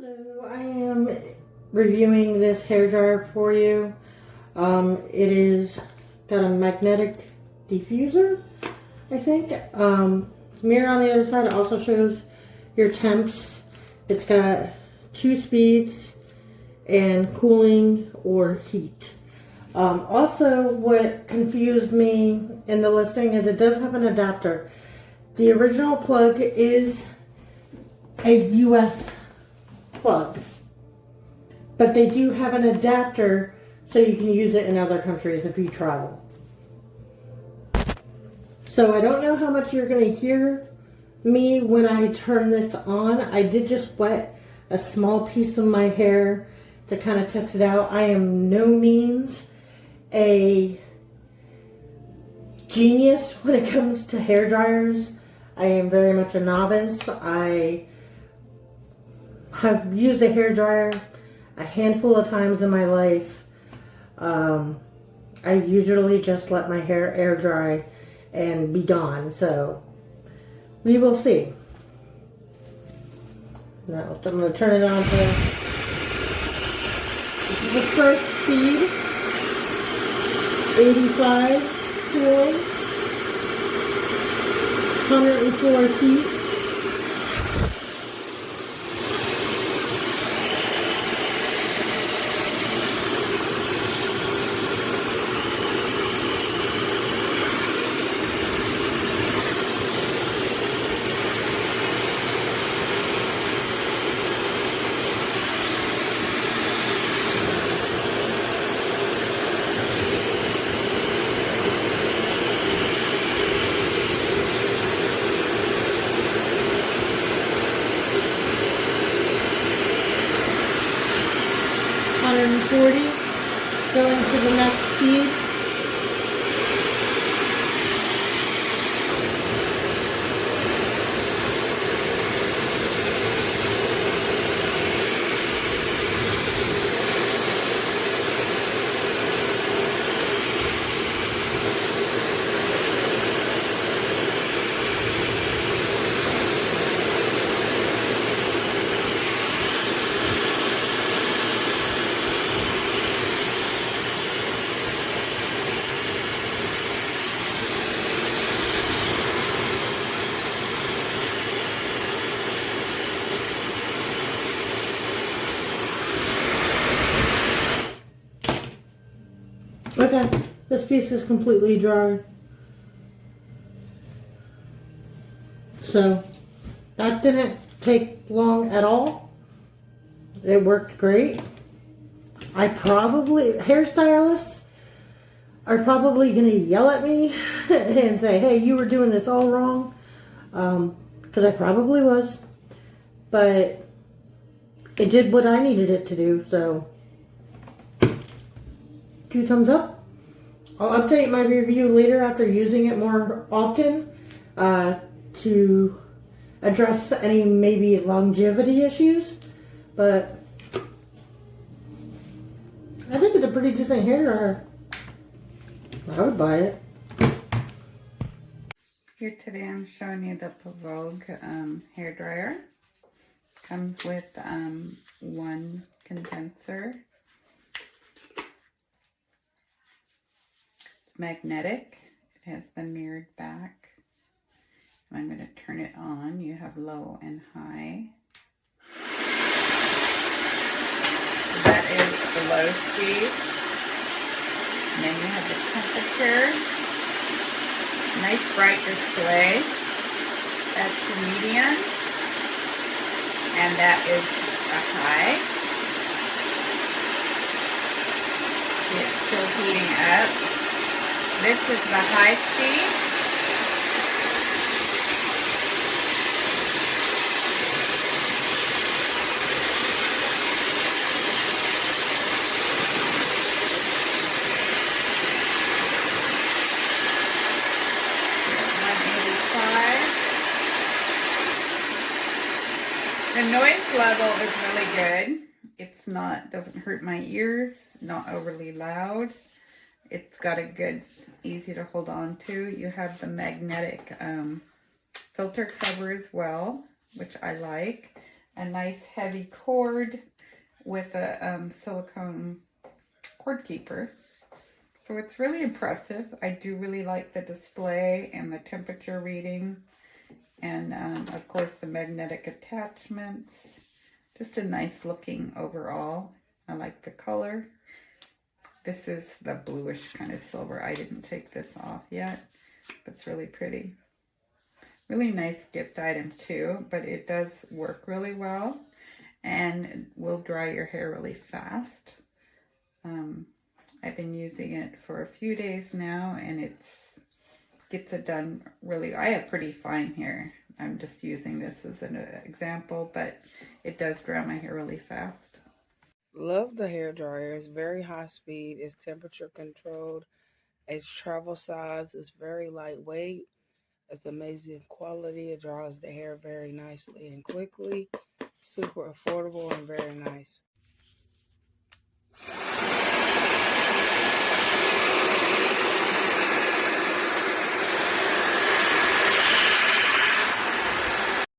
Hello, I am reviewing this hairdryer for you. It is got a magnetic diffuser, I think. Mirror on the other side also shows your temps. It's got 2 speeds and cooling or heat. Also, what confused me in the listing is it does have an adapter. The original plug is a US plug, but they do have an adapter so you can use it in other countries if you travel. So I don't know how much you're going to hear me when I turn this on. I did just wet a small piece of my hair to kind of test it out. I am no means a genius when it comes to hair dryers. I am very much a novice. I have used a hair dryer a handful of times in my life. I usually just let my hair air dry and be gone. So we will see. Now I'm going to turn it on to, this is the first speed, 85 cooling, 104 heat. Going to the next speed. Okay, this piece is completely dry. So that didn't take long at all. It worked great. Hairstylists are probably going to yell at me and say, hey, you were doing this all wrong. Because I probably was. But it did what I needed it to do, so 2 thumbs up. I'll update my review later after using it more often to address any maybe longevity issues, but I think it's a pretty decent hair dryer. I would buy it. Here today I'm showing you the PLAVOGUE hair dryer. Comes with 1 condenser. Magnetic. It has the mirrored back. And I'm going to turn it on. You have low and high. That is the low speed. And then you have the temperature. Nice bright display. That's the medium. And that is the high. It's still heating up. This is the high speed. The noise level is really good. It's not, doesn't hurt my ears, not overly loud. It's got a good, easy to hold on to. You have the magnetic filter cover as well, which I like. a nice heavy cord with a silicone cord keeper. So it's really impressive. I do really like the display and the temperature reading, and of course the magnetic attachments. Just a nice looking overall. I like the color. This is the bluish kind of silver. I didn't take this off yet, but it's really pretty. Really nice gift item too, but it does work really well and will dry your hair really fast. I've been using it for a few days now, and gets it done really. I have pretty fine hair. I'm just using this as an example, but it does dry my hair really fast. Love the hair dryer. It's very high speed. It's temperature controlled. Its travel size is very lightweight. It's amazing quality. It dries the hair very nicely and quickly. Super affordable and very nice.